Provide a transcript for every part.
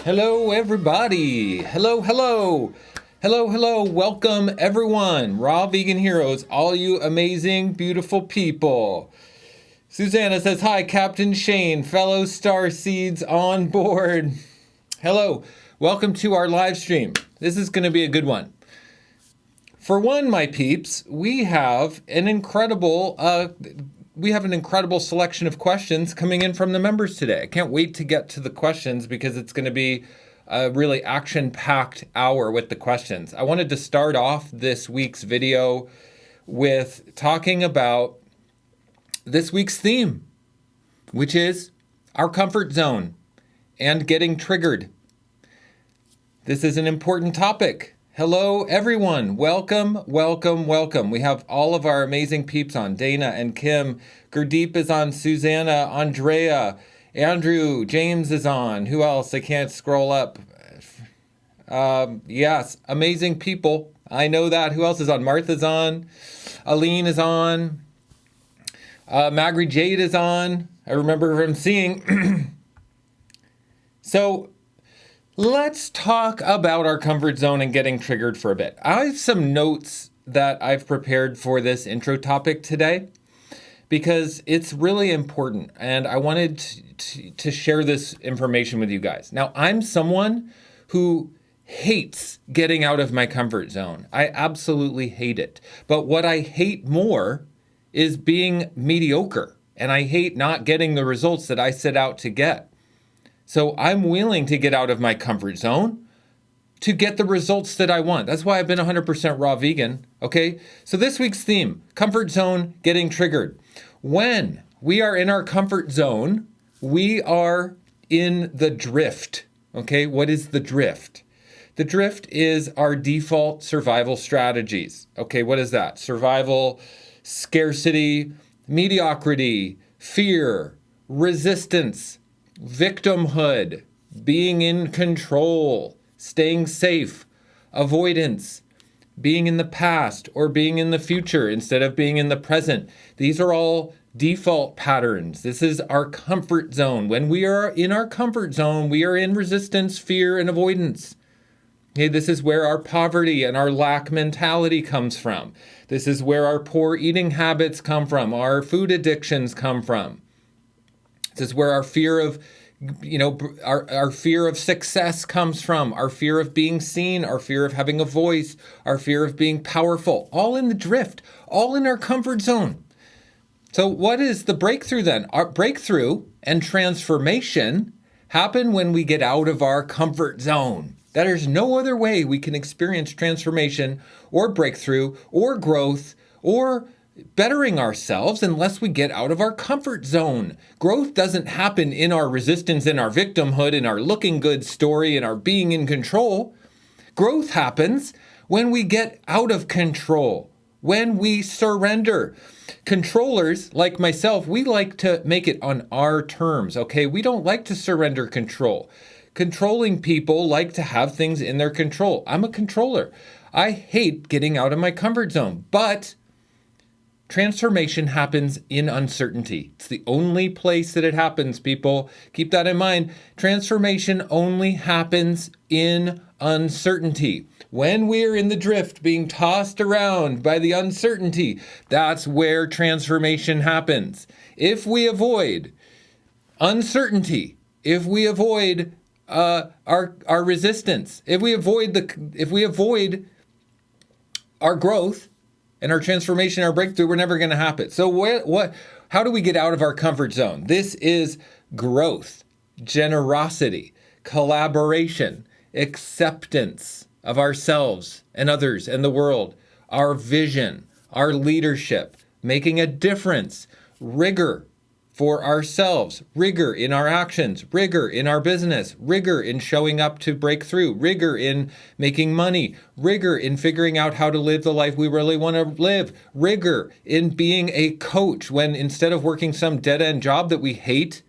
Hello, everybody. Hello, hello. Hello, hello. Welcome, everyone. Raw Vegan Heroes, all you amazing, beautiful people. Susanna says, hi, Captain Shane, fellow star seeds on board. Hello. Welcome to our live stream. This is going to be a good one. For one, my peeps, we have an incredible selection of questions coming in from the members today. I can't wait to get to the questions because it's going to be a really action-packed hour with the questions. I wanted to start off this week's video with talking about this week's theme, which is our comfort zone and getting triggered. This is an important topic. Hello, everyone. Welcome, welcome, welcome. We have all of our amazing peeps on. Dana and Kim. Gurdeep is on. Susanna, Andrea, Andrew, James is on. Who else? I can't scroll up. Yes, amazing people. I know that. Who else is on? Martha's on. Aline is on. Magri Jade is on. I remember him seeing. So, let's talk about our comfort zone and getting triggered for a bit. I have some notes that I've prepared for this intro topic today because it's really important and I wanted to share this information with you guys. Now, I'm someone who hates getting out of my comfort zone. I absolutely hate it. But what I hate more is being mediocre, and I hate not getting the results that I set out to get. So I'm willing to get out of my comfort zone to get the results that I want. That's why I've been 100% raw vegan, okay? So this week's theme, comfort zone, getting triggered. When we are in our comfort zone, we are in the drift, okay? What is the drift? The drift is our default survival strategies, okay? What is that? Survival, scarcity, mediocrity, fear, resistance, victimhood, being in control, staying safe, avoidance, being in the past or being in the future instead of being in the present. These are all default patterns. This is our comfort zone. When we are in our comfort zone, we are in resistance, fear, and avoidance. Okay, this is where our poverty and our lack mentality comes from. This is where our poor eating habits come from, our food addictions come from. This is where our fear of, our fear of success comes from, our fear of being seen, our fear of having a voice, our fear of being powerful, all in the drift, all in our comfort zone. So what is the breakthrough then? Our breakthrough and transformation happen when we get out of our comfort zone. There's no other way we can experience transformation or breakthrough or growth or bettering ourselves unless we get out of our comfort zone. Growth doesn't happen in our resistance, in our victimhood, in our looking good story, in our being in control. Growth happens when we get out of control, when we surrender. Controllers like myself, we like to make it on our terms, okay? We don't like to surrender control. Controlling people like to have things in their control. I'm a controller. I hate getting out of my comfort zone, but transformation happens in uncertainty. It's the only place that it happens, people. Keep that in mind. Transformation only happens in uncertainty. When we're in the drift, being tossed around by the uncertainty, that's where transformation happens. If we avoid uncertainty, if we avoid our resistance, if we avoid our growth, and our transformation, our breakthrough, we're never going to happen. So how do we get out of our comfort zone? This is growth, generosity, collaboration, acceptance of ourselves and others and the world, our vision, our leadership, making a difference, rigor for ourselves, rigor in our actions, rigor in our business, rigor in showing up to break through, rigor in making money, rigor in figuring out how to live the life we really want to live, rigor in being a coach when instead of working some dead-end job that we hate,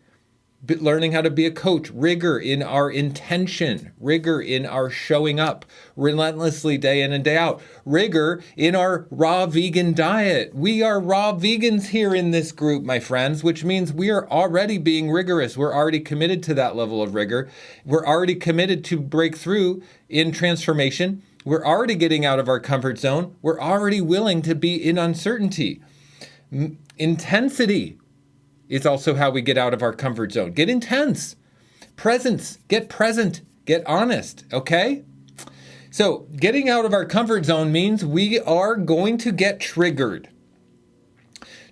learning how to be a coach, rigor in our intention, rigor in our showing up relentlessly day in and day out, rigor in our raw vegan diet. We are raw vegans here in this group, my friends, which means we are already being rigorous. We're already committed to that level of rigor. We're already committed to breakthrough in transformation. We're already getting out of our comfort zone. We're already willing to be in uncertainty. Intensity is also how we get out of our comfort zone. Get intense. Presence. Get present. Get honest. Okay? So getting out of our comfort zone means we are going to get triggered.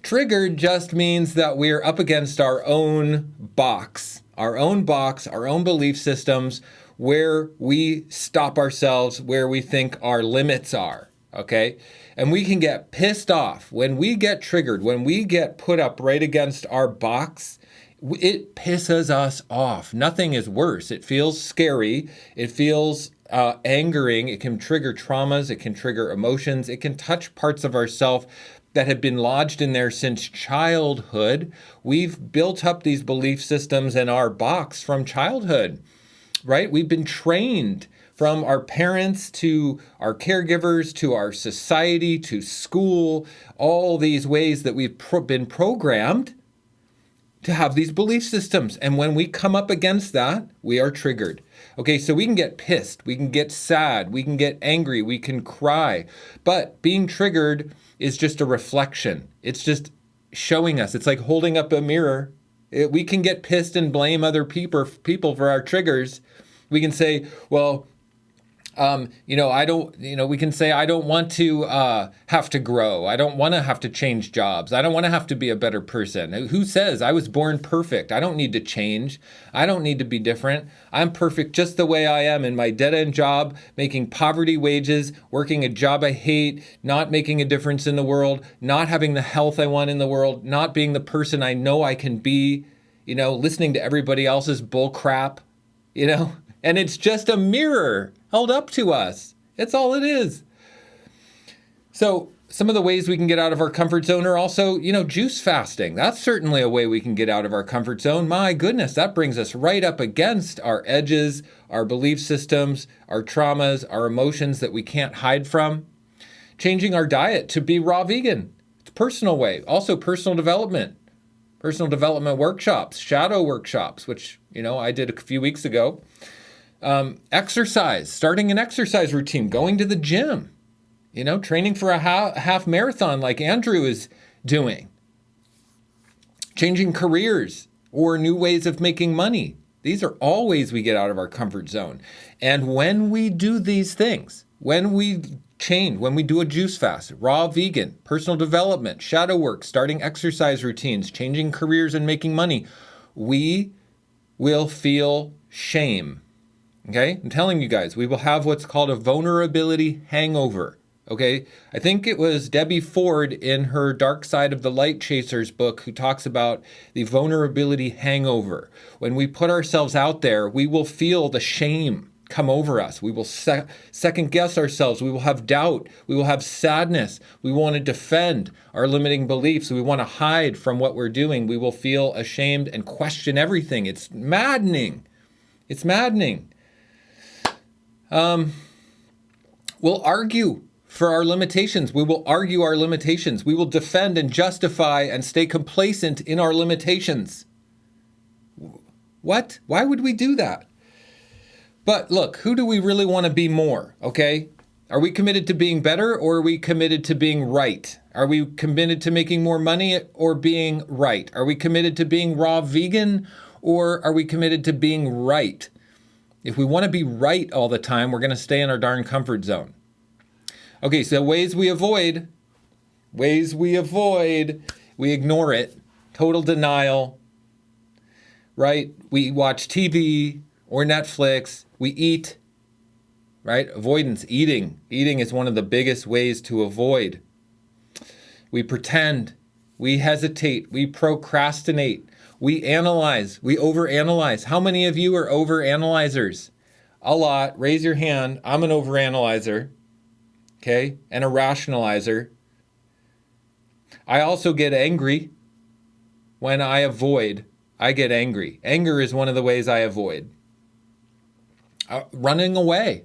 Triggered just means that we're up against our own box, our own belief systems, where we stop ourselves, where we think our limits are. Okay? And we can get pissed off when we get triggered, when we get put up right against our box. It pisses us off. Nothing is worse. It feels scary. It feels angering. It can trigger traumas. It can trigger emotions. It can touch parts of ourself that have been lodged in there since childhood. We've built up these belief systems in our box from childhood, right? We've been trained from our parents to our caregivers to our society to school, all these ways that we've been programmed to have these belief systems. And when we come up against that, we are triggered. Okay, so we can get pissed, we can get sad, we can get angry, we can cry. But being triggered is just a reflection. It's just showing us. It's like holding up a mirror. We can get pissed and blame other people for our triggers. We can say, well, we can say, I don't want to have to grow. I don't want to have to change jobs. I don't want to have to be a better person. Who says I was born perfect? I don't need to change. I don't need to be different. I'm perfect just the way I am in my dead-end job, making poverty wages, working a job I hate, not making a difference in the world, not having the health I want in the world, not being the person I know I can be, listening to everybody else's bull crap, and it's just a mirror held up to us. It's all it is. So some of the ways we can get out of our comfort zone are also, juice fasting. That's certainly a way we can get out of our comfort zone. My goodness, that brings us right up against our edges, our belief systems, our traumas, our emotions that we can't hide from. Changing our diet to be raw vegan. It's a personal way. Also personal development workshops, shadow workshops, which, I did a few weeks ago. Exercise, starting an exercise routine, going to the gym, training for a half marathon like Andrew is doing, changing careers or new ways of making money. These are all ways we get out of our comfort zone. And when we do these things, when we change, when we do a juice fast, raw vegan, personal development, shadow work, starting exercise routines, changing careers and making money, we will feel shame. Okay, I'm telling you guys, we will have what's called a vulnerability hangover. Okay, I think it was Debbie Ford in her Dark Side of the Light Chasers book who talks about the vulnerability hangover. When we put ourselves out there, we will feel the shame come over us. We will second guess ourselves. We will have doubt. We will have sadness. We want to defend our limiting beliefs. We want to hide from what we're doing. We will feel ashamed and question everything. It's maddening. It's maddening. We'll argue for our limitations. We will argue our limitations. We will defend and justify and stay complacent in our limitations. What? Why would we do that? But look, who do we really want to be more? Okay? Are we committed to being better or are we committed to being right? Are we committed to making more money or being right? Are we committed to being raw vegan or are we committed to being right? If we want to be right all the time, we're going to stay in our darn comfort zone. Okay, so ways we avoid, we ignore it, total denial, right? We watch TV or Netflix, we eat, right? Avoidance, eating. Eating is one of the biggest ways to avoid. We pretend, we hesitate, we procrastinate. We analyze, we overanalyze. How many of you are overanalyzers? A lot. Raise your hand. I'm an overanalyzer, okay, and a rationalizer. I also get angry when I avoid. I get angry. Anger is one of the ways I avoid. Running away.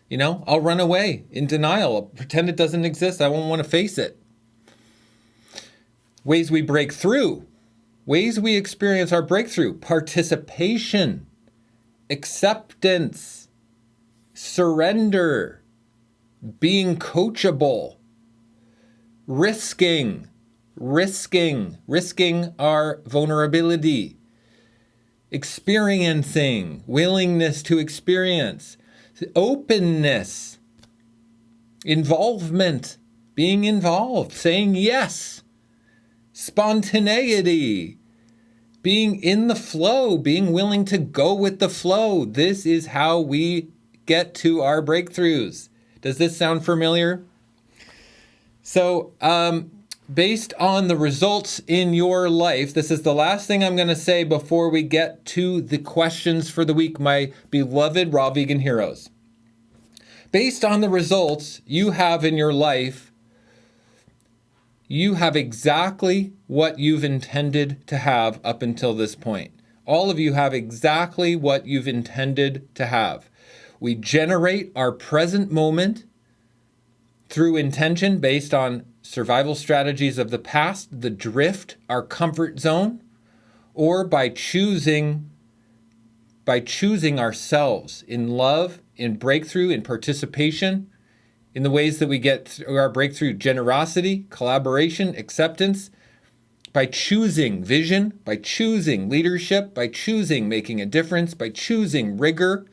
I'll run away in denial. I'll pretend it doesn't exist. I won't want to face it. Ways we break through. Ways we experience our breakthrough. Participation. Acceptance. Surrender. Being coachable. Risking our vulnerability, experiencing, willingness to experience, openness, involvement, being involved, saying yes, spontaneity, being in the flow, being willing to go with the flow. This is how we get to our breakthroughs. Does this sound familiar? So, based on the results in your life, this is the last thing I'm going to say before we get to the questions for the week, my beloved raw vegan heroes. Based on the results you have in your life, you have exactly what you've intended to have up until this point. All of you have exactly what you've intended to have. We generate our present moment through intention based on survival strategies of the past, the drift, our comfort zone, or by choosing ourselves in love, in breakthrough, in participation, in the ways that we get through our breakthrough: generosity, collaboration, acceptance, by choosing vision, by choosing leadership, by choosing making a difference, by choosing rigor,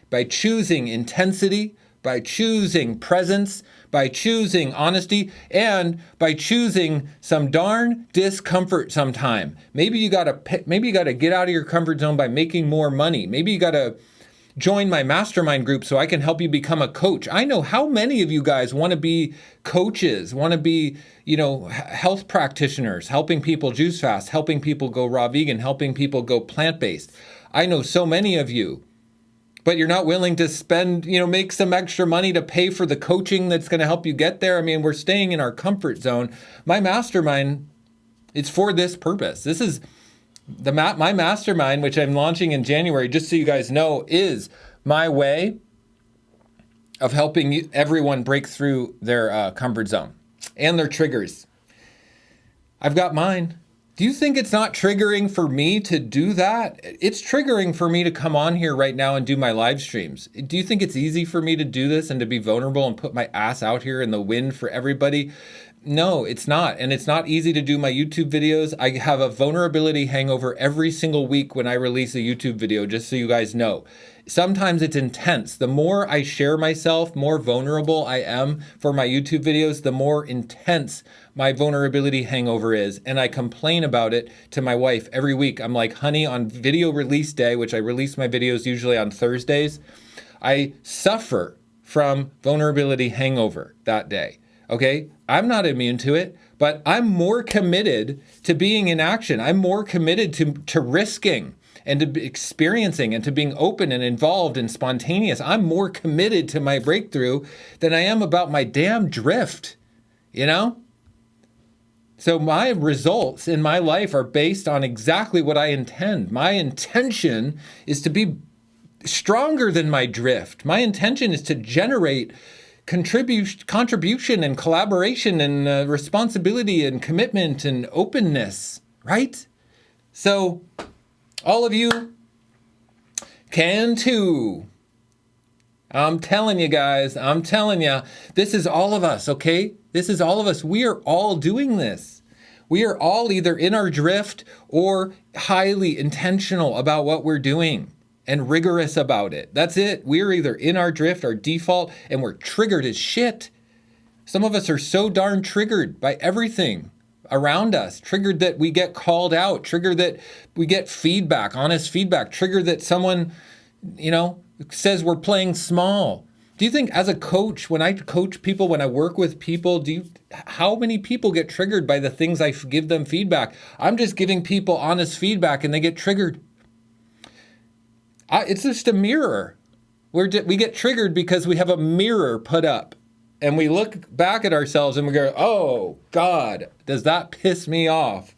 by choosing intensity, by choosing presence, by choosing honesty, and by choosing some darn discomfort sometime. Maybe you gotta get out of your comfort zone by making more money. Maybe you gotta join my mastermind group so I can help you become a coach. I know how many of you guys want to be coaches, want to be, health practitioners, helping people juice fast, helping people go raw vegan, helping people go plant-based. I know so many of you. But you're not willing to spend, make some extra money to pay for the coaching that's going to help you get there. I mean, we're staying in our comfort zone. My mastermind, it's for this purpose. This is my mastermind, which I'm launching in January, just so you guys know, is my way of helping everyone break through their comfort zone and their triggers. I've got mine. Do you think it's not triggering for me to do that? It's triggering for me to come on here right now and do my live streams. Do you think it's easy for me to do this and to be vulnerable and put my ass out here in the wind for everybody? No, it's not. And it's not easy to do my YouTube videos. I have a vulnerability hangover every single week when I release a YouTube video, just so you guys know. Sometimes it's intense. The more I share myself, more vulnerable I am for my YouTube videos, the more intense my vulnerability hangover is. And I complain about it to my wife every week. I'm like, honey, on video release day, which I release my videos usually on Thursdays, I suffer from vulnerability hangover that day. Okay? I'm not immune to it, but I'm more committed to being in action. I'm more committed to risking and to experiencing and to being open and involved and spontaneous. I'm more committed to my breakthrough than I am about my damn drift, So my results in my life are based on exactly what I intend. My intention is to be stronger than my drift. My intention is to generate contribution and collaboration and responsibility and commitment and openness, right? So all of you can too. I'm telling you guys, this is all of us, okay? This is all of us. We are all doing this. We are all either in our drift or highly intentional about what we're doing and rigorous about it. That's it. We're either in our drift, our default, and we're triggered as shit. Some of us are so darn triggered by everything around us, triggered that we get called out, triggered that we get feedback, honest feedback, triggered that someone, says we're playing small. Do you think as a coach, when I coach people, when I work with people, how many people get triggered by the things I give them feedback? I'm just giving people honest feedback and they get triggered. It's just a mirror. We get triggered because we have a mirror put up and we look back at ourselves and we go, oh God, does that piss me off?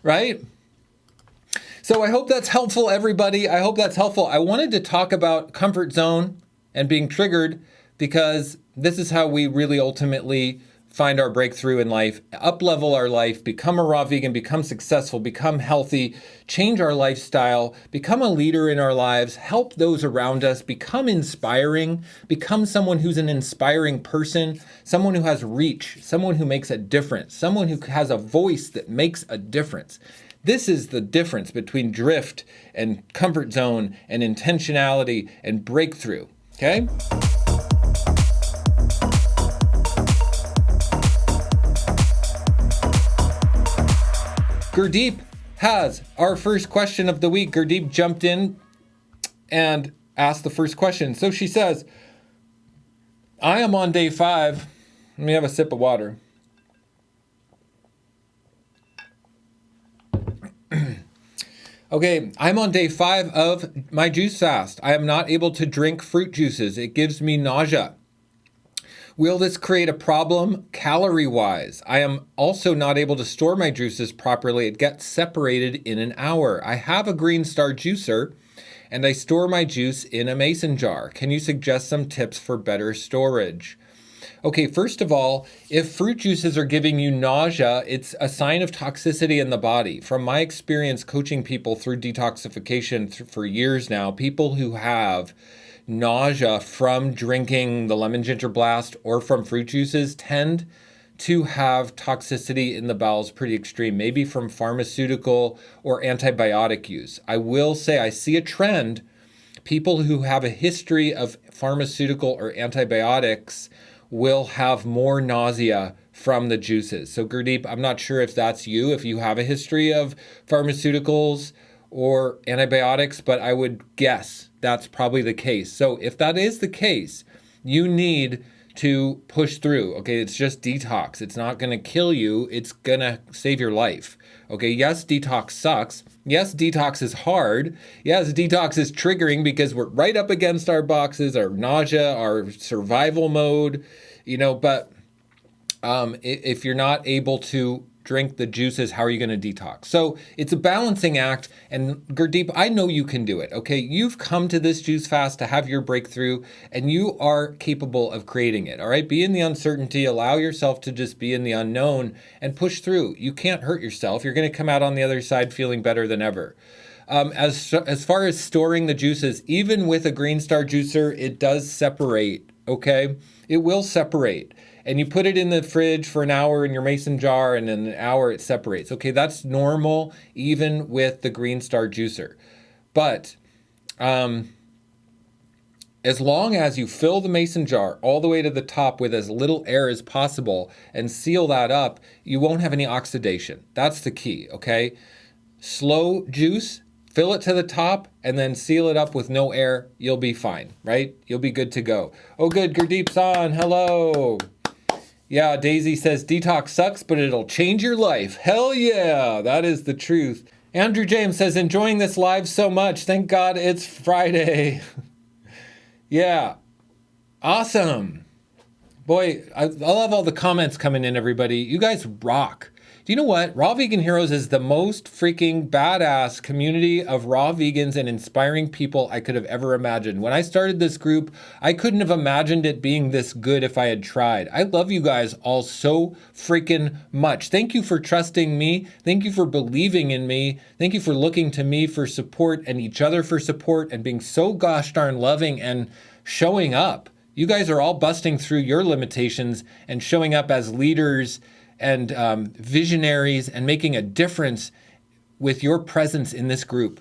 Right? So I hope that's helpful, everybody. I hope that's helpful. I wanted to talk about comfort zone and being triggered because this is how we really ultimately find our breakthrough in life, up-level our life, become a raw vegan, become successful, become healthy, change our lifestyle, become a leader in our lives, help those around us, become inspiring, become someone who's an inspiring person, someone who has reach, someone who makes a difference, someone who has a voice that makes a difference. This is the difference between drift and comfort zone and intentionality and breakthrough, okay? Gurdeep has our first question of the week. Gurdeep jumped in and asked the first question. So she says, I am on day 5. Let me have a sip of water. Okay, I'm on day 5 of my juice fast. I am not able to drink fruit juices. It gives me nausea. Will this create a problem calorie-wise? I am also not able to store my juices properly. It gets separated in an hour. I have a Greenstar juicer, and I store my juice in a mason jar. Can you suggest some tips for better storage? Okay, first of all, if fruit juices are giving you nausea, it's a sign of toxicity in the body. From my experience coaching people through detoxification for years now, people who have nausea from drinking the lemon ginger blast or from fruit juices tend to have toxicity in the bowels pretty extreme, maybe from pharmaceutical or antibiotic use. I will say I see a trend. People who have a history of pharmaceutical or antibiotics will have more nausea from the juices. So Gurdeep, I'm not sure if that's you, if you have a history of pharmaceuticals or antibiotics, but I would guess that's probably the case. So if that is the case, you need to push through. Okay, it's just detox. It's not going to kill you. It's going to save your life. Okay, yes, detox sucks. Yes, detox is hard. Yes, detox is triggering because we're right up against our boxes, our nausea, our survival mode, but if you're not able to drink the juices, how are you going to detox? So it's a balancing act. And Gurdeep, I know you can do it. Okay, you've come to this juice fast to have your breakthrough, and you are capable of creating it. All right, be in the uncertainty, allow yourself to just be in the unknown and push through. You can't hurt yourself. You're going to come out on the other side feeling better than ever. As far as storing the juices, even with a Greenstar juicer, it does separate. Okay, it will separate. And you put it in the fridge for an hour in your mason jar, and in an hour it separates. Okay, that's normal even with the Greenstar juicer. But as long as you fill the mason jar all the way to the top with as little air as possible and seal that up, you won't have any oxidation. That's the key, okay? Slow juice, fill it to the top, and then seal it up with no air. You'll be fine, right? You'll be good to go. Oh, good, Gurdeep's on. Hello. Yeah, Daisy says detox sucks, but it'll change your life. Hell yeah, that is the truth. Andrew James says, enjoying this live so much. Thank God it's Friday. Yeah, awesome. Boy, I love all the comments coming in, everybody. You guys rock. Do you know what? Raw Vegan Heroes is the most freaking badass community of raw vegans and inspiring people I could have ever imagined. When I started this group, I couldn't have imagined it being this good if I had tried. I love you guys all so freaking much. Thank you for trusting me. Thank you for believing in me. Thank you for looking to me for support and each other for support and being so gosh darn loving and showing up. You guys are all busting through your limitations and showing up as leaders and visionaries and making a difference with your presence in this group.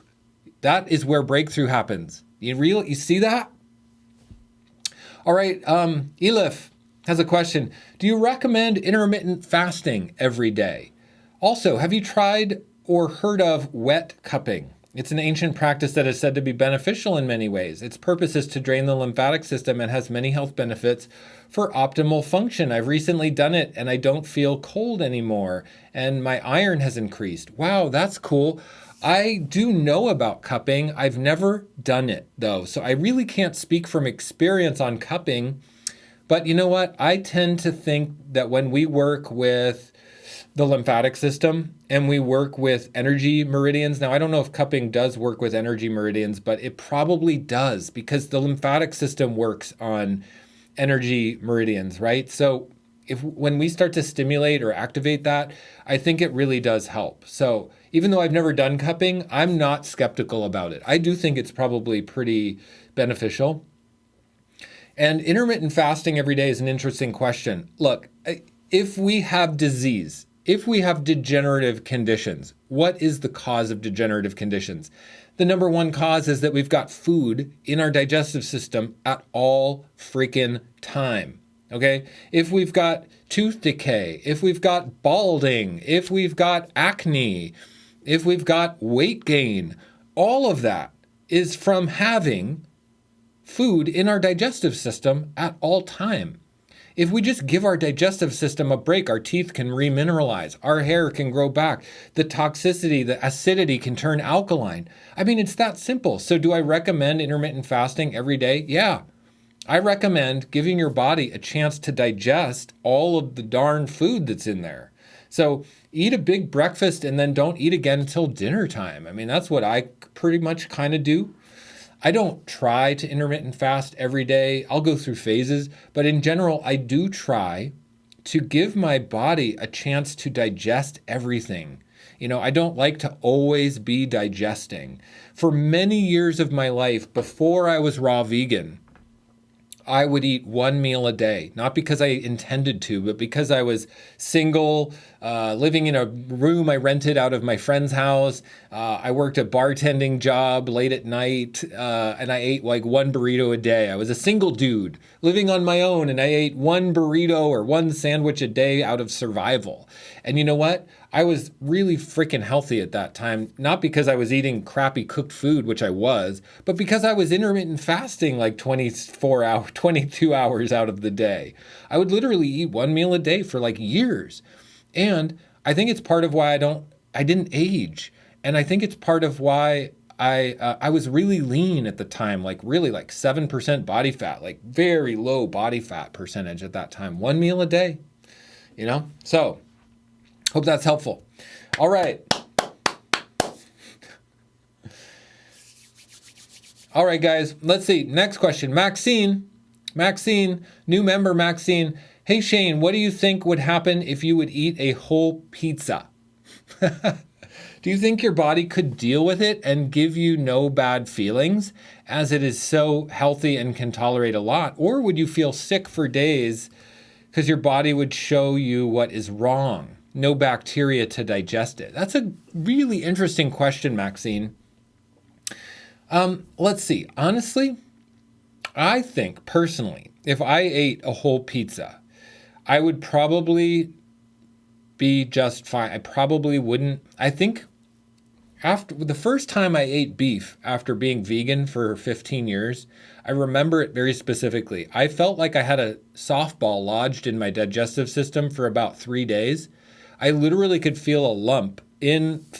That is where breakthrough happens. You see that? All right, Elif has a question. Do you recommend intermittent fasting every day? Also, have you tried or heard of wet cupping? It's an ancient practice that is said to be beneficial in many ways. Its purpose is to drain the lymphatic system and has many health benefits for optimal function. I've recently done it and I don't feel cold anymore and my iron has increased. Wow, that's cool. I do know about cupping. I've never done it though, so I really can't speak from experience on cupping. But you know what? I tend to think that when we work with the lymphatic system and we work with energy meridians. Now, I don't know if cupping does work with energy meridians, but it probably does because the lymphatic system works on energy meridians, right? So when we start to stimulate or activate that, I think it really does help. So even though I've never done cupping, I'm not skeptical about it. I do think it's probably pretty beneficial. And intermittent fasting every day is an interesting question. Look, if we have disease, if we have degenerative conditions, what is the cause of degenerative conditions? The number one cause is that we've got food in our digestive system at all freaking time. Okay? If we've got tooth decay, if we've got balding, if we've got acne, if we've got weight gain, all of that is from having food in our digestive system at all time. If we just give our digestive system a break, our teeth can remineralize, our hair can grow back, the toxicity, the acidity can turn alkaline. I mean, it's that simple. So do I recommend intermittent fasting every day? Yeah. I recommend giving your body a chance to digest all of the darn food that's in there. So eat a big breakfast and then don't eat again until dinner time. I mean, that's what I pretty much kind of do. I don't try to intermittent fast every day. I'll go through phases, but in general, I do try to give my body a chance to digest everything. I don't like to always be digesting. For many years of my life, before I was raw vegan, I would eat one meal a day, not because I intended to, but because I was single, living in a room I rented out of my friend's house. I worked a bartending job late at night, and I ate like one burrito a day. I was a single dude living on my own, and I ate one burrito or one sandwich a day out of survival. And you know what? I was really freaking healthy at that time, not because I was eating crappy cooked food, which I was, but because I was intermittent fasting like 22 hours out of the day. I would literally eat one meal a day for like years. And I think it's part of why I didn't age. And I think it's part of why I was really lean at the time, like really like 7% body fat, like very low body fat percentage at that time. One meal a day, So hope that's helpful. All right. All right, guys. Let's see. Next question. Maxine, new member Maxine. Hey, Shane, what do you think would happen if you would eat a whole pizza? Do you think your body could deal with it and give you no bad feelings, as it is so healthy and can tolerate a lot? Or would you feel sick for days because your body would show you what is wrong? No bacteria to digest it. That's a really interesting question, Maxine. Let's see. Honestly, I think personally, if I ate a whole pizza, I would probably be just fine. I probably wouldn't. I think after the first time I ate beef after being vegan for 15 years, I remember it very specifically. I felt like I had a softball lodged in my digestive system for about 3 days. I literally could feel a lump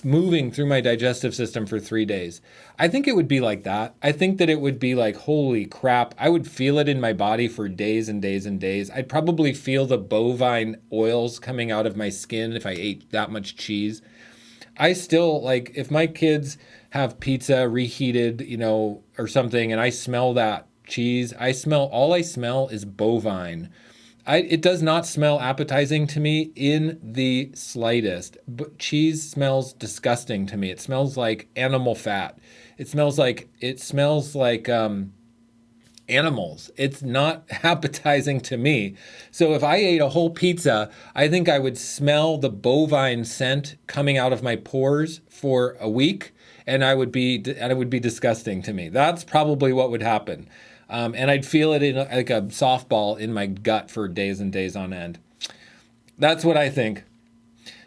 moving through my digestive system for 3 days. I think it would be like that. I think that it would be like, holy crap. I would feel it in my body for days and days and days. I'd probably feel the bovine oils coming out of my skin if I ate that much cheese. I still, like, if my kids have pizza reheated, or something, and I smell that cheese, all I smell is bovine. It does not smell appetizing to me in the slightest, but cheese smells disgusting to me. It smells like animal fat. It smells like animals. It's not appetizing to me. So if I ate a whole pizza, I think I would smell the bovine scent coming out of my pores for a week, and it would be disgusting to me. That's probably what would happen. And I'd feel it in like a softball in my gut for days and days on end. That's what I think.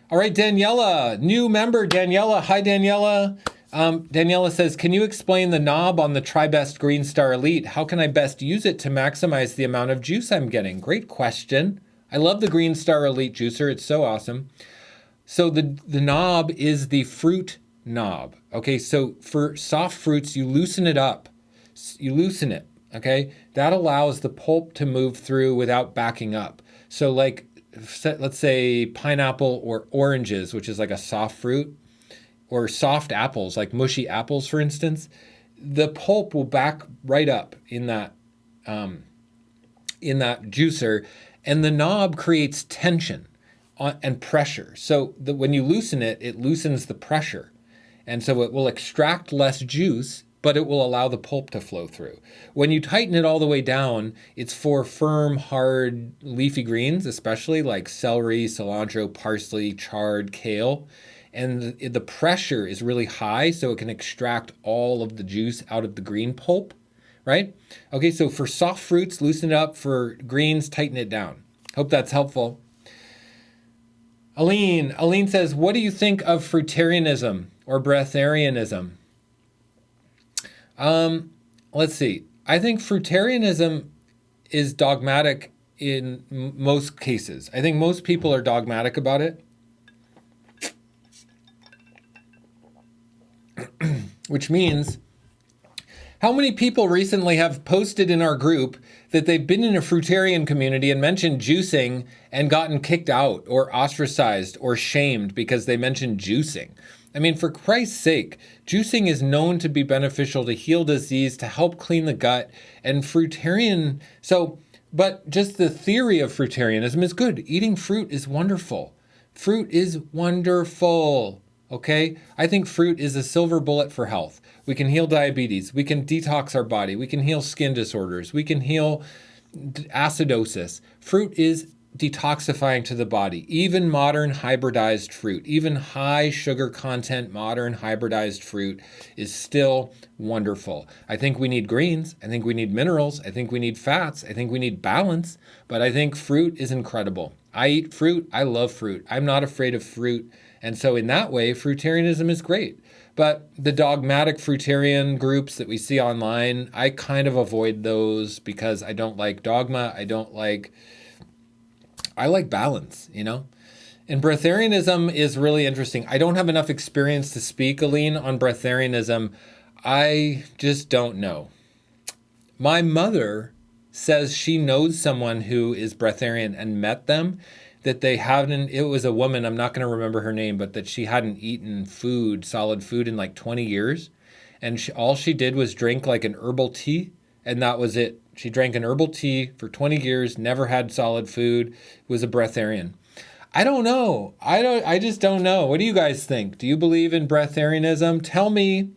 All right, Daniela, new member, Daniela. Hi, Daniela. Daniela says, can you explain the knob on the Tribest Greenstar Elite? How can I best use it to maximize the amount of juice I'm getting? Great question. I love the Greenstar Elite juicer. It's so awesome. So the knob is the fruit knob. Okay, so for soft fruits, you loosen it up. You loosen it. Okay, that allows the pulp to move through without backing up. So like let's say pineapple or oranges, which is like a soft fruit, or soft apples, like mushy apples, for instance, the pulp will back right up in that juicer, and the knob creates tension and pressure. So when you loosen it, it loosens the pressure. And so it will extract less juice, but it will allow the pulp to flow through. When you tighten it all the way down, it's for firm, hard, leafy greens, especially like celery, cilantro, parsley, chard, kale. And the pressure is really high, so it can extract all of the juice out of the green pulp, right? Okay, so for soft fruits, loosen it up. For greens, tighten it down. Hope that's helpful. Aline says, what do you think of Fruitarianism or Breatharianism? Let's see. I think Fruitarianism is dogmatic in most cases. I think most people are dogmatic about it. Which means, how many people recently have posted in our group that they've been in a fruitarian community and mentioned juicing and gotten kicked out or ostracized or shamed because they mentioned juicing? I mean, for Christ's sake, juicing is known to be beneficial to heal disease, to help clean the gut, and fruitarian. But just the theory of fruitarianism is good. Eating fruit is wonderful. Fruit is wonderful. Okay? I think fruit is a silver bullet for health. We can heal diabetes. We can detox our body. We can heal skin disorders. We can heal acidosis. Fruit is detoxifying to the body. Even modern hybridized fruit, even high sugar content modern hybridized fruit is still wonderful. I think we need greens. I think we need minerals. I think we need fats. I think we need balance. But I think fruit is incredible. I eat fruit. I love fruit. I'm not afraid of fruit. And so in that way, fruitarianism is great. But the dogmatic fruitarian groups that we see online, I kind of avoid those because I don't like dogma. I like balance, you know? And breatharianism is really interesting. I don't have enough experience to speak, Aline, on breatharianism. I just don't know. My mother says she knows someone who is breatharian and met them, that they hadn't, it was a woman, I'm not going to remember her name, but that she hadn't eaten solid food in like 20 years. And all she did was drink like an herbal tea, and that was it. She drank an herbal tea for 20 years, never had solid food, was a breatharian. I don't know. I just don't know. What do you guys think? Do you believe in breatharianism? Tell me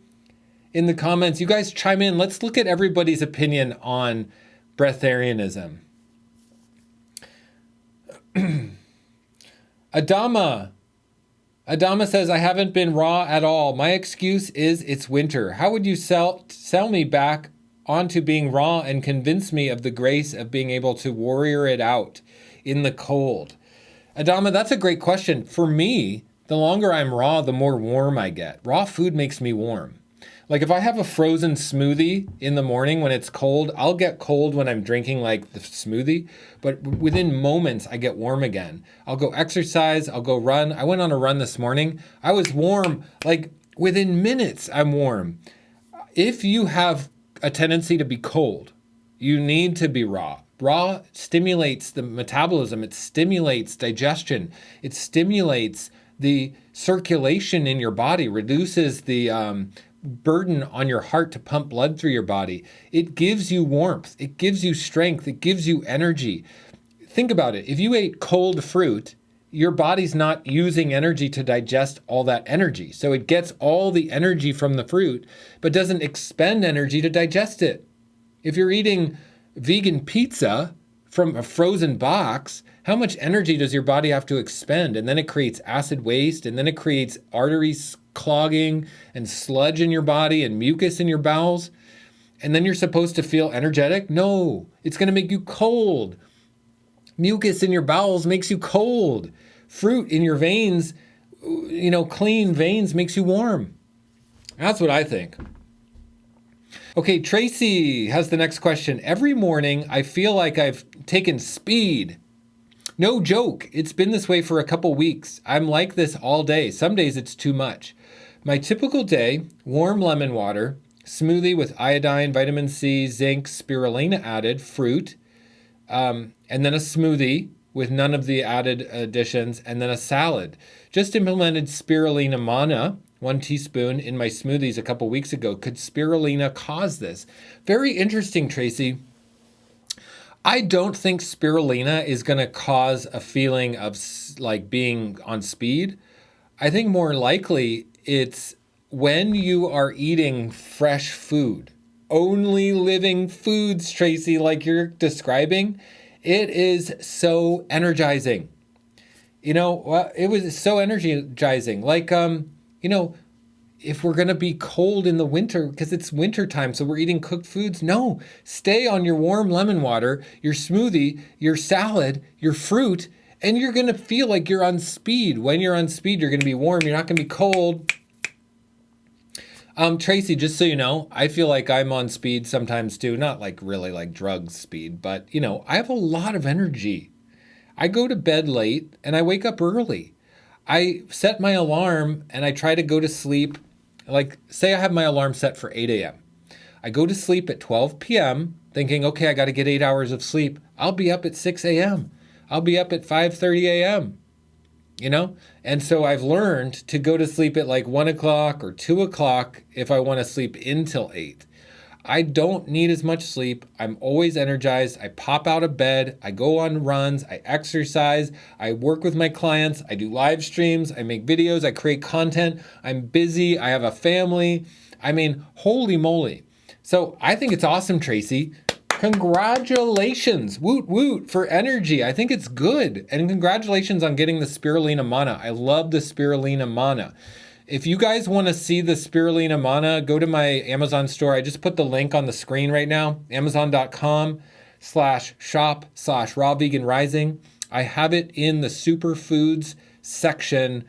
in the comments. You guys chime in. Let's look at everybody's opinion on breatharianism. Adama says, I haven't been raw at all. My excuse is it's winter. How would you sell me back onto being raw and convince me of the grace of being able to warrior it out in the cold? Adama, that's a great question. For me, the longer I'm raw, the more warm I get. Raw food makes me warm. Like if I have a frozen smoothie in the morning when it's cold, I'll get cold when I'm drinking like the smoothie, but within moments I get warm again. I'll go exercise, I'll go run. I went on a run this morning. I was warm, like within minutes I'm warm. If you have a tendency to be cold, you need to be raw. Raw stimulates the metabolism, it stimulates digestion, it stimulates the circulation in your body, reduces the burden on your heart to pump blood through your body. It gives you warmth, it gives you strength, it gives you energy. Think about it. If you ate cold fruit, your body's not using energy to digest all that energy. So it gets all the energy from the fruit, but doesn't expend energy to digest it. If you're eating vegan pizza from a frozen box, how much energy does your body have to expend? And then it creates acid waste, and then it creates arteries clogging and sludge in your body and mucus in your bowels. And then you're supposed to feel energetic? No, it's going to make you cold. Mucus in your bowels makes you cold. Fruit in your veins, clean veins makes you warm. That's what I think. Okay, Tracy has the next question. Every morning, I feel like I've taken speed. No joke. It's been this way for a couple weeks. I'm like this all day. Some days it's too much. My typical day, warm lemon water, smoothie with iodine, vitamin C, zinc, spirulina added, fruit, and then a smoothie with none of the added additions, and then a salad. Just implemented spirulina mana, 1 teaspoon, in my smoothies a couple weeks ago. Could spirulina cause this? Very interesting, Tracy. I don't think spirulina is going to cause a feeling of like being on speed. I think more likely it's when you are eating fresh food, only living foods, Tracy, like you're describing, it is so energizing. You know, it was so energizing. Like, you know, if we're going to be cold in the winter because it's winter time, so we're eating cooked foods, no, stay on your warm lemon water, your smoothie, your salad, your fruit, and you're going to feel like you're on speed. When you're on speed, you're going to be warm. You're not going to be cold. Tracy, just so you know, I feel like I'm on speed sometimes too. Not like really like drug speed, but you know, I have a lot of energy. I go to bed late and I wake up early. I set my alarm and I try to go to sleep. Like, say I have my alarm set for 8 a.m. I go to sleep at 12 p.m. thinking, okay, I got to get 8 hours of sleep. I'll be up at 6 a.m. I'll be up at 5:30 a.m. You know? And so I've learned to go to sleep at like 1 o'clock or 2 o'clock if I want to sleep until 8. I don't need as much sleep. I'm always energized. I pop out of bed. I go on runs. I exercise. I work with my clients. I do live streams. I make videos. I create content. I'm busy. I have a family. I mean, holy moly. So I think it's awesome, Tracy. Congratulations. Woot woot for energy. I think it's good. And congratulations on getting the spirulina mana. I love the spirulina mana. If you guys want to see the spirulina mana, go to my Amazon store. I just put the link on the screen right now, amazon.com/shop/raw-vegan-rising. I have it in the superfoods section.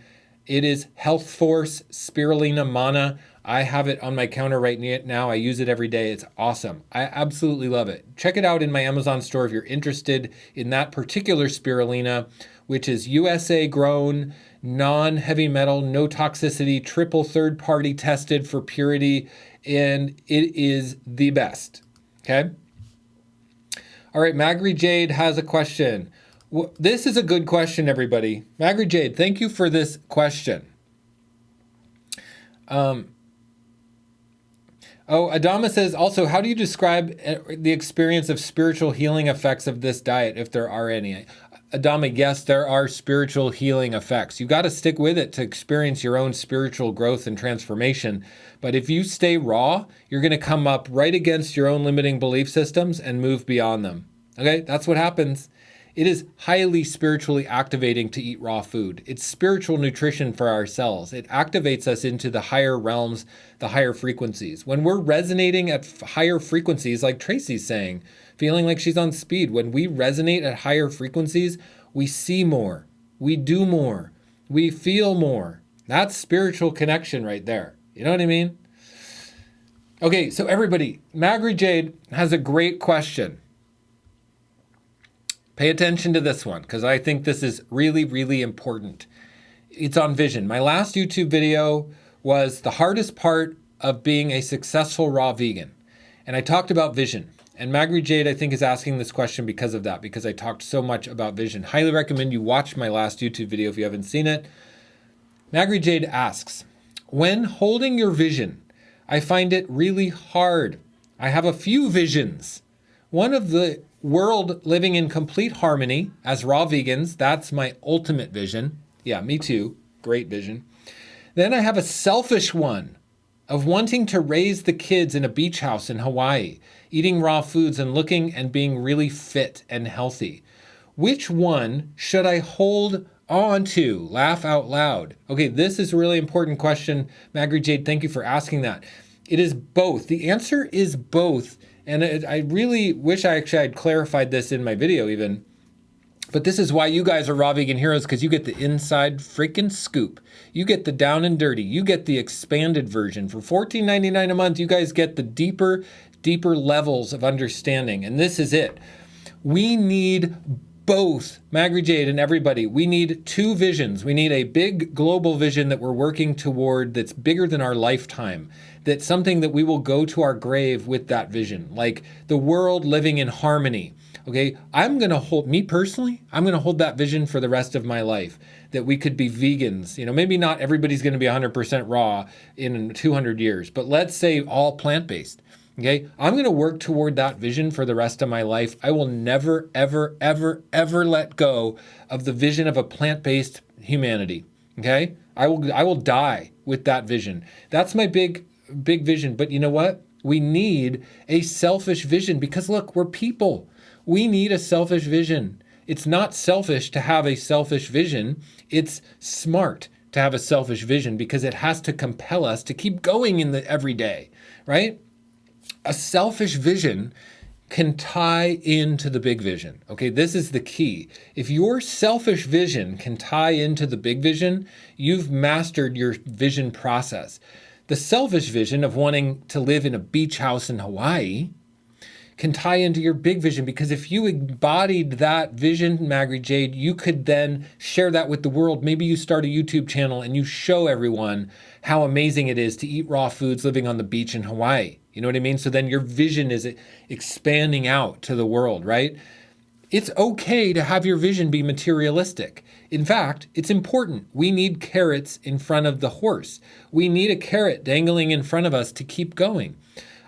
It is Health Force Spirulina Mana. I have it on my counter right now. I use it every day. It's awesome. I absolutely love it. Check it out in my Amazon store if you're interested in that particular spirulina, which is USA grown, non-heavy metal, no toxicity, triple third-party tested for purity, and it is the best. Okay? All right, Magri Jade has a question. This is a good question, everybody. Magri Jade, thank you for this question. Adama says, also, how do you describe the experience of spiritual healing effects of this diet, if there are any? Adama, yes, there are spiritual healing effects. You got to stick with it to experience your own spiritual growth and transformation. But if you stay raw, you're going to come up right against your own limiting belief systems and move beyond them. Okay, that's what happens. It is highly spiritually activating to eat raw food. It's spiritual nutrition for our cells. It activates us into the higher realms, the higher frequencies. When we're resonating at higher frequencies, like Tracy's saying, feeling like she's on speed, when we resonate at higher frequencies, we see more, we do more, we feel more. That's spiritual connection right there. You know what I mean? Okay, so everybody, Magri Jade has a great question. Pay attention to this one, because I think this is really, really important. It's on vision. My last YouTube video was the hardest part of being a successful raw vegan. And I talked about vision. And Magri Jade, I think, is asking this question because of that, because I talked so much about vision. Highly recommend you watch my last YouTube video if you haven't seen it. Magri Jade asks, when holding your vision, I find it really hard. I have a few visions. One of the world living in complete harmony as raw vegans. That's my ultimate vision. Yeah, me too. Great vision. Then I have a selfish one of wanting to raise the kids in a beach house in Hawaii, eating raw foods and looking and being really fit and healthy. Which one should I hold on to? Laugh out loud. Okay, this is a really important question. Magri Jade, thank you for asking that. It is both. The answer is both. And I really wish I actually had clarified this in my video even. But this is why you guys are raw vegan heroes, because you get the inside freaking scoop. You get the down and dirty. You get the expanded version. For $14.99 a month, you guys get the deeper levels of understanding. And this is it. We need both, Magri Jade and everybody. We need two visions. We need a big global vision that we're working toward that's bigger than our lifetime. That's something that we will go to our grave with that vision. Like the world living in harmony. Okay, I'm going to hold, me personally, I'm going to hold that vision for the rest of my life, that we could be vegans. Maybe not everybody's going to be 100% raw in 200 years, but let's say all plant-based. Okay, I'm going to work toward that vision for the rest of my life. I will never, ever, ever, ever let go of the vision of a plant-based humanity. Okay, I will die with that vision. That's my big vision. But you know what? We need a selfish vision, because look, we're people. We need a selfish vision. It's not selfish to have a selfish vision. It's smart to have a selfish vision, because it has to compel us to keep going in the everyday, right? A selfish vision can tie into the big vision. Okay, this is the key. If your selfish vision can tie into the big vision, you've mastered your vision process. The selfish vision of wanting to live in a beach house in Hawaii can tie into your big vision, because if you embodied that vision, Magri Jade, you could then share that with the world. Maybe you start a YouTube channel and you show everyone how amazing it is to eat raw foods living on the beach in Hawaii. You know what I mean? So then your vision is expanding out to the world, right? It's okay to have your vision be materialistic. In fact, it's important. We need carrots in front of the horse. We need a carrot dangling in front of us to keep going.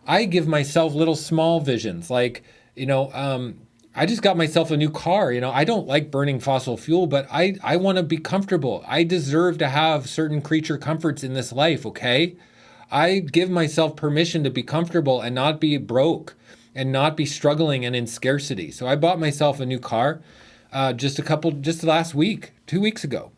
I give myself little small visions, like, I just got myself a new car. I don't like burning fossil fuel, but I want to be comfortable. I deserve to have certain creature comforts in this life, okay? I give myself permission to be comfortable and not be broke and not be struggling and in scarcity. So I bought myself a new car just last week, 2 weeks ago.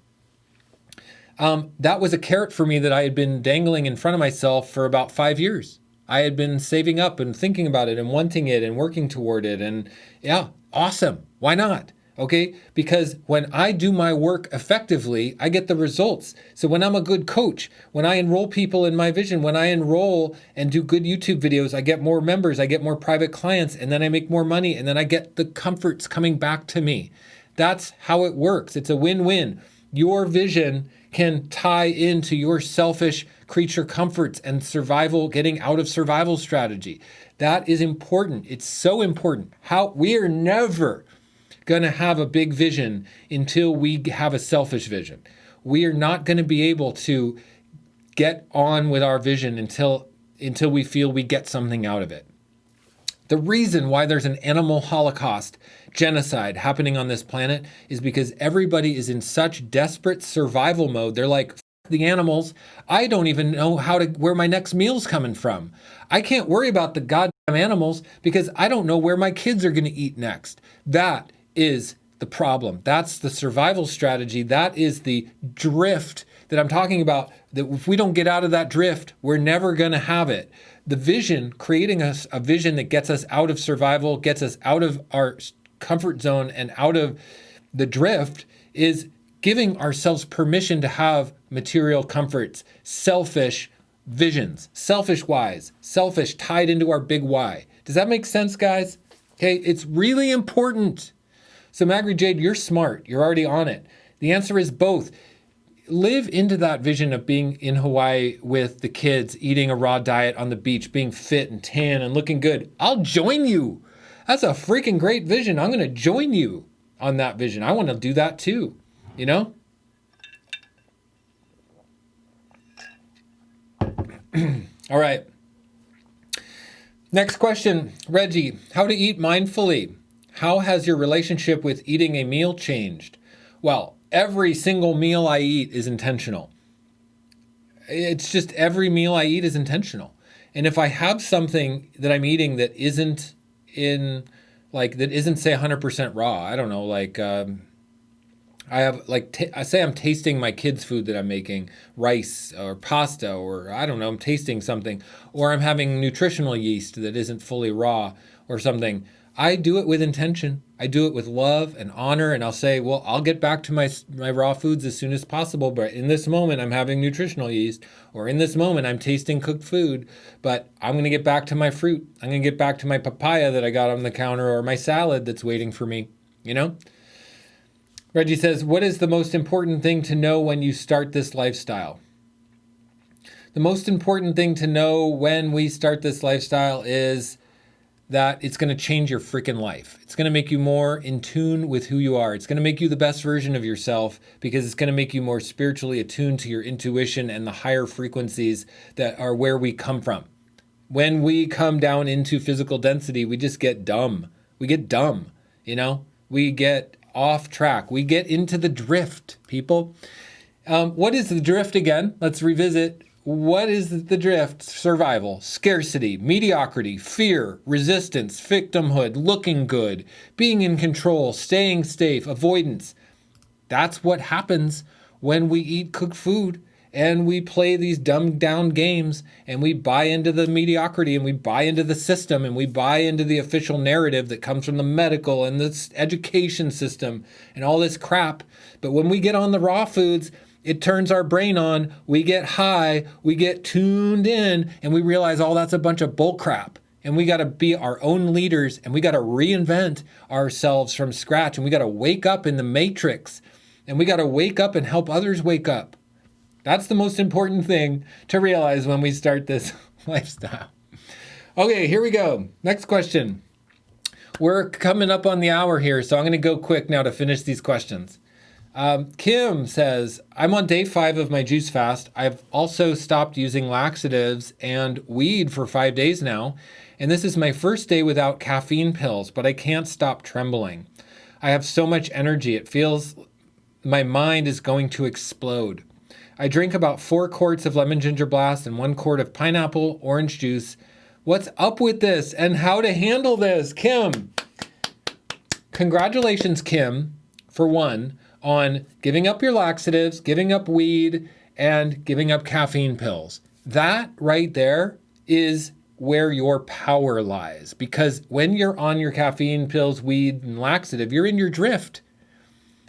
That was a carrot for me that I had been dangling in front of myself for about 5 years. I had been saving up and thinking about it and wanting it and working toward it. And yeah, awesome. Why not? Okay, because when I do my work effectively, I get the results. So when I'm a good coach, when I enroll people in my vision, when I enroll and do good YouTube videos, I get more members, I get more private clients, and then I make more money, and then I get the comforts coming back to me. That's how it works. It's a win-win. Your vision can tie into your selfish creature comforts and survival, getting out of survival strategy. That is important. It's so important. We are never going to have a big vision until we have a selfish vision. We are not going to be able to get on with our vision until we feel we get something out of it. The reason why there's an animal holocaust, genocide happening on this planet is because everybody is in such desperate survival mode. They're like, the animals, I don't even know where my next meal's coming from. I can't worry about the goddamn animals because I don't know where my kids are going to eat next. That is the problem. That's the survival strategy. That is the drift that I'm talking about, that if we don't get out of that drift, we're never going to have it. The vision, creating a vision that gets us out of survival, gets us out of our comfort zone and out of the drift, is giving ourselves permission to have material comforts, selfish visions, selfish whys, selfish tied into our big why. Does that make sense, guys? Okay, it's really important. So Magri Jade, you're smart. You're already on it. The answer is both. Live into that vision of being in Hawaii with the kids, eating a raw diet on the beach, being fit and tan and looking good. I'll join you. That's a freaking great vision. I'm going to join you on that vision. I want to do that too, you know? All right. Next question, Reggie. How to eat mindfully? How has your relationship with eating a meal changed? Well, every single meal I eat is intentional. It's just every meal I eat is intentional. And if I have something that I'm eating that isn't say 100% raw, I don't know, I say I'm tasting my kids' food that I'm making, rice or pasta, or I don't know, I'm tasting something, or I'm having nutritional yeast that isn't fully raw or something. I do it with intention. I do it with love and honor, and I'll say, well, I'll get back to my raw foods as soon as possible, but in this moment I'm having nutritional yeast, or in this moment I'm tasting cooked food, but I'm going to get back to my fruit. I'm going to get back to my papaya that I got on the counter, or my salad that's waiting for me, you know? Reggie says, what is the most important thing to know when you start this lifestyle? The most important thing to know when we start this lifestyle is that it's going to change your freaking life. It's going to make you more in tune with who you are. It's going to make you the best version of yourself because it's going to make you more spiritually attuned to your intuition and the higher frequencies that are where we come from. When we come down into physical density, we just get dumb. We get dumb, We get off track. We get into the drift, people. What is the drift again? Let's revisit. What is the drift? Survival, scarcity, mediocrity, fear, resistance, victimhood, looking good, being in control, staying safe, avoidance. That's what happens when we eat cooked food and we play these dumbed down games and we buy into the mediocrity and we buy into the system and we buy into the official narrative that comes from the medical and the education system and all this crap. But when we get on the raw foods, it turns our brain on, we get high, we get tuned in, and we realize all that's a bunch of bull crap. And we got to be our own leaders, and we got to reinvent ourselves from scratch, and we got to wake up in the matrix, and we got to wake up and help others wake up. That's the most important thing to realize when we start this lifestyle. Okay, here we go. Next question. We're coming up on the hour here, so I'm going to go quick now to finish these questions. Kim says, I'm on day 5 of my juice fast. I've also stopped using laxatives and weed for 5 days now. And this is my first day without caffeine pills, but I can't stop trembling. I have so much energy. It feels my mind is going to explode. I drink about 4 quarts of lemon ginger blast and 1 quart of pineapple orange juice. What's up with this and how to handle this? Kim, congratulations, Kim, for one, on giving up your laxatives, giving up weed, and giving up caffeine pills. That right there is where your power lies. Because when you're on your caffeine pills, weed, and laxative, you're in your drift.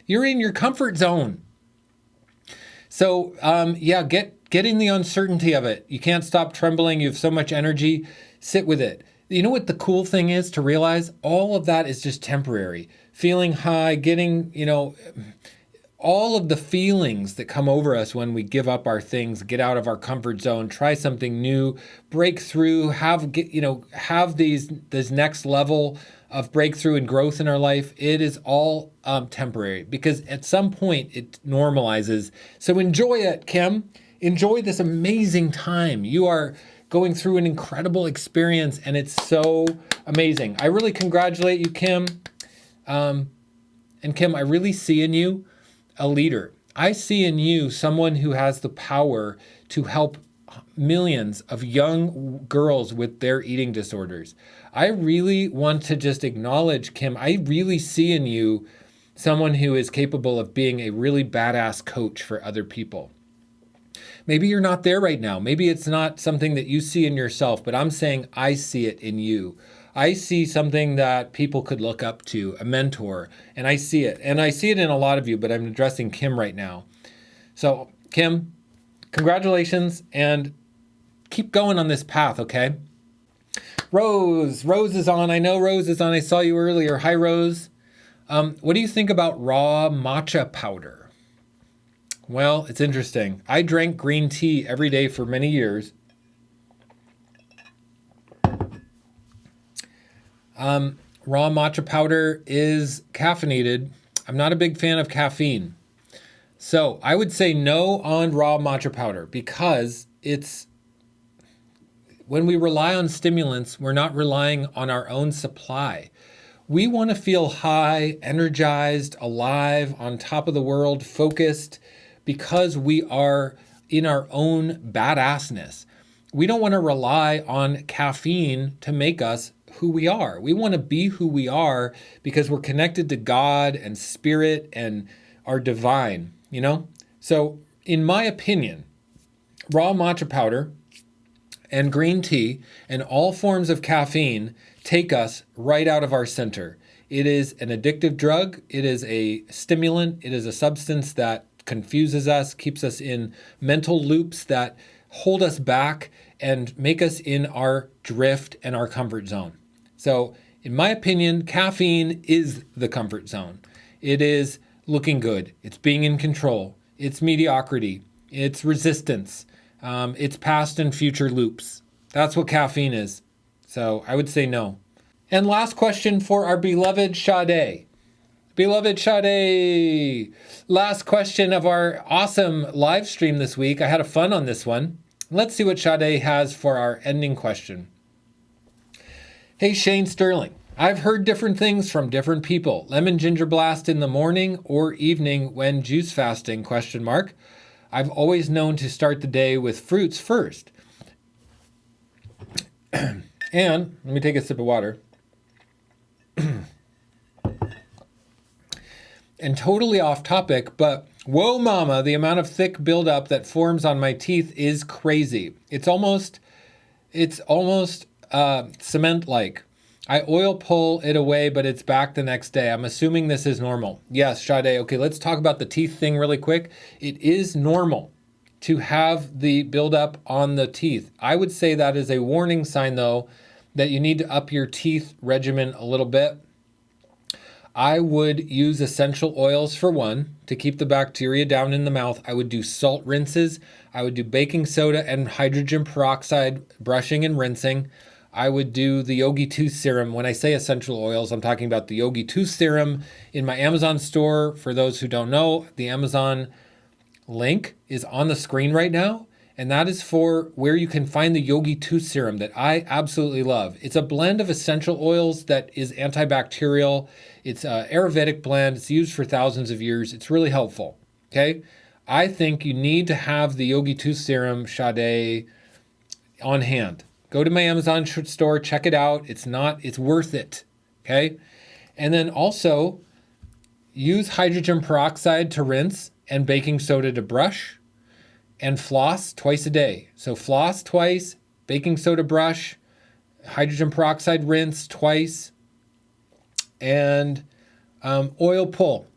You're in your comfort zone. So, get in the uncertainty of it. You can't stop trembling. You have so much energy. Sit with it. You know what the cool thing is to realize? All of that is just temporary. Feeling high, getting, all of the feelings that come over us when we give up our things, get out of our comfort zone, try something new, break through, have this next level of breakthrough and growth in our life. It is all temporary because at some point it normalizes. So enjoy it, Kim. Enjoy this amazing time. You are going through an incredible experience and it's so amazing. I really congratulate you, Kim. And Kim, I really see in you a leader. I see in you someone who has the power to help millions of young girls with their eating disorders. I really want to just acknowledge, Kim, I really see in you someone who is capable of being a really badass coach for other people. Maybe you're not there right now. Maybe it's not something that you see in yourself, but I'm saying I see it in you. I see something that people could look up to, a mentor, and I see it. And I see it in a lot of you, but I'm addressing Kim right now. So, Kim, congratulations, and keep going on this path, okay? Rose is on. I know Rose is on. I saw you earlier. Hi, Rose. What do you think about raw matcha powder? Well, it's interesting. I drank green tea every day for many years. Raw matcha powder is caffeinated. I'm not a big fan of caffeine. So I would say no on raw matcha powder because when we rely on stimulants, we're not relying on our own supply. We want to feel high, energized, alive, on top of the world, focused, because we are in our own badassness. We don't want to rely on caffeine to make us who we are. We want to be who we are because we're connected to God and spirit and are divine, So in my opinion, raw matcha powder and green tea and all forms of caffeine take us right out of our center. It is an addictive drug. It is a stimulant. It is a substance that confuses us, keeps us in mental loops that hold us back and make us in our drift and our comfort zone. So in my opinion, caffeine is the comfort zone. It is looking good. It's being in control. It's mediocrity. It's resistance. It's past and future loops. That's what caffeine is. So I would say no. And last question for our beloved Sade. Beloved Sade, last question of our awesome live stream this week. I had a fun on this one. Let's see what Sade has for our ending question. Hey, Shane Sterling. I've heard different things from different people. Lemon ginger blast in the morning or evening when juice fasting, ? I've always known to start the day with fruits first. And let me take a sip of water. And totally off topic, but whoa mama, the amount of thick buildup that forms on my teeth is crazy. It's almost cement-like. I oil pull it away, but it's back the next day. I'm assuming this is normal. Yes, Sade. Okay, let's talk about the teeth thing really quick. It is normal to have the buildup on the teeth. I would say that is a warning sign, though, that you need to up your teeth regimen a little bit. I would use essential oils for one, to keep the bacteria down in the mouth. I would do salt rinses. I would do baking soda and hydrogen peroxide brushing and rinsing. I would do the Yogi Tooth Serum. When I say essential oils, I'm talking about the Yogi Tooth Serum in my Amazon store. For those who don't know, the Amazon link is on the screen right now. And that is for where you can find the Yogi Tooth Serum that I absolutely love. It's a blend of essential oils that is antibacterial. It's an Ayurvedic blend. It's used for thousands of years. It's really helpful, okay? I think you need to have the Yogi Tooth Serum, Sade, on hand. Go to my Amazon store, check it out. It's worth it, okay? And then also use hydrogen peroxide to rinse and baking soda to brush. And floss twice a day. So floss twice, baking soda brush, hydrogen peroxide rinse twice, and oil pull.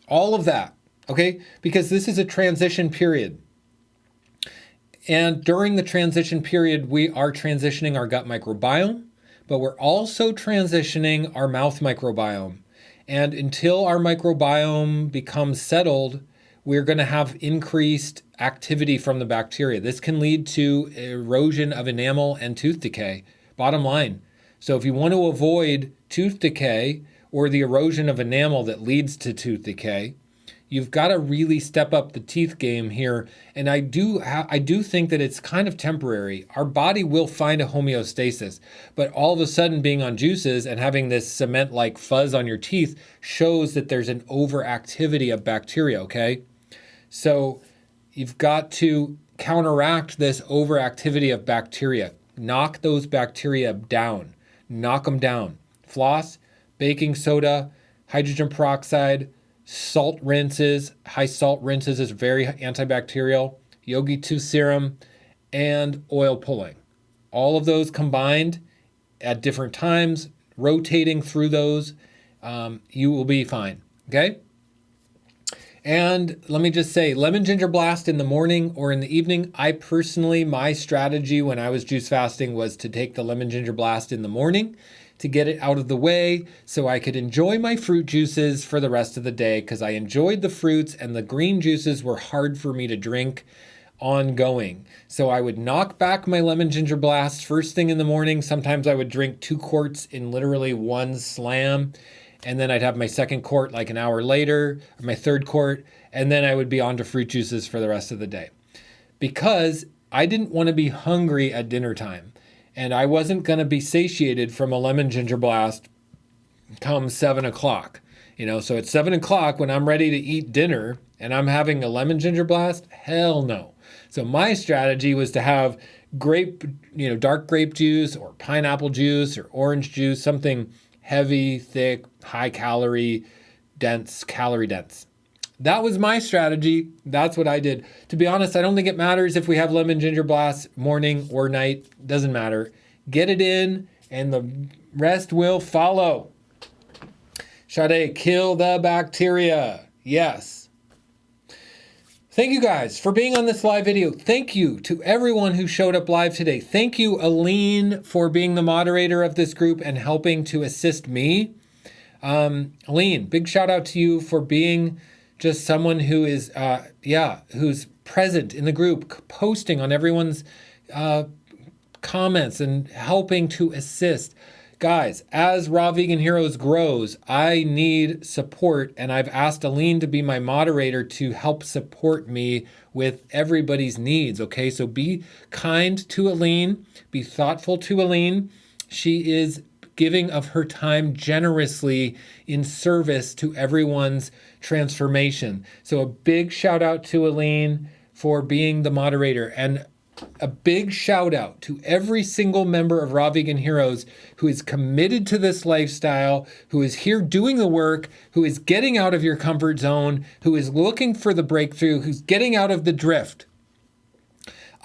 All of that, okay? Because this is a transition period. And during the transition period, we are transitioning our gut microbiome, but we're also transitioning our mouth microbiome. And until our microbiome becomes settled, we're going to have increased activity from the bacteria. This can lead to erosion of enamel and tooth decay, bottom line. So if you want to avoid tooth decay or the erosion of enamel that leads to tooth decay, you've got to really step up the teeth game here. And I do think that it's kind of temporary. Our body will find a homeostasis, but all of a sudden being on juices and having this cement-like fuzz on your teeth shows that there's an overactivity of bacteria, okay? So you've got to counteract this overactivity of bacteria. Knock those bacteria down. Knock them down. Floss, baking soda, hydrogen peroxide, salt rinses. High salt rinses is very antibacterial. Yogi Tooth Serum, and oil pulling. All of those combined at different times, rotating through those, you will be fine, okay? And let me just say, lemon ginger blast in the morning or in the evening. I personally, my strategy when I was juice fasting was to take the lemon ginger blast in the morning to get it out of the way so I could enjoy my fruit juices for the rest of the day, because I enjoyed the fruits and the green juices were hard for me to drink ongoing. So I would knock back my lemon ginger blast first thing in the morning. Sometimes I would drink 2 quarts in literally one slam. And then I'd have my second quart like an hour later, or my third quart, and then I would be on to fruit juices for the rest of the day. Because I didn't want to be hungry at dinner time, and I wasn't going to be satiated from a lemon ginger blast come 7 o'clock. So at 7 o'clock when I'm ready to eat dinner and I'm having a lemon ginger blast, hell no. So my strategy was to have dark grape juice or pineapple juice or orange juice, something heavy, thick, high calorie dense. That was my strategy. That's what I did. To be honest, I don't think it matters if we have lemon ginger blast morning or night. Doesn't matter. Get it in and the rest will follow. Sade, kill the bacteria. Yes. Thank you guys for being on this live video. Thank you to everyone who showed up live today. Thank you, Aline, for being the moderator of this group and helping to assist me. Aline, big shout out to you for being just someone who is, who's present in the group, posting on everyone's comments and helping to assist. Guys, as Raw Vegan Heroes grows, I need support, and I've asked Aline to be my moderator to help support me with everybody's needs, okay? So be kind to Aline, be thoughtful to Aline. She is giving of her time generously in service to everyone's transformation. So a big shout out to Aline for being the moderator, and a big shout out to every single member of Raw Vegan Heroes who is committed to this lifestyle, who is here doing the work, who is getting out of your comfort zone, who is looking for the breakthrough, who's getting out of the drift.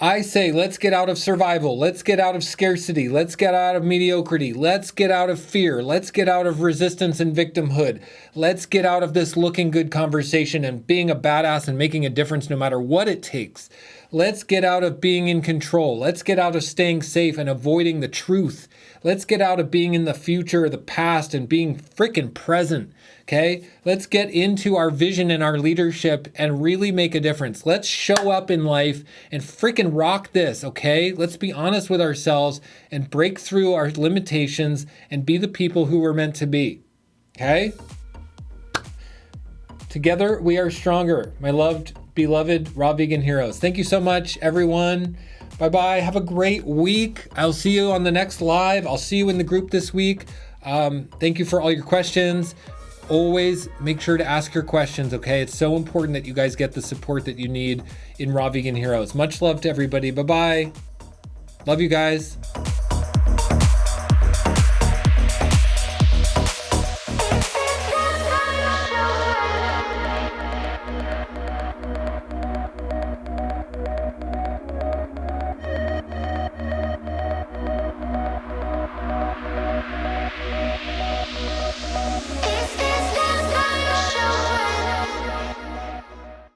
I say, let's get out of survival. Let's get out of scarcity. Let's get out of mediocrity. Let's get out of fear. Let's get out of resistance and victimhood. Let's get out of this looking good conversation and being a badass and making a difference no matter what it takes. Let's get out of being in control. Let's get out of staying safe and avoiding the truth. Let's get out of being in the future or the past and being freaking present. Okay, let's get into our vision and our leadership and really make a difference. Let's show up in life and freaking rock this, okay? Let's be honest with ourselves and break through our limitations and be the people who we're meant to be, okay? Together, we are stronger. My loved, beloved Raw Vegan Heroes. Thank you so much, everyone. Bye-bye. Have a great week. I'll see you on the next live. I'll see you in the group this week. Thank you for all your questions. Always make sure to ask your questions, okay? It's so important that you guys get the support that you need in Raw Vegan Heroes. Much love to everybody. Bye-bye. Love you guys.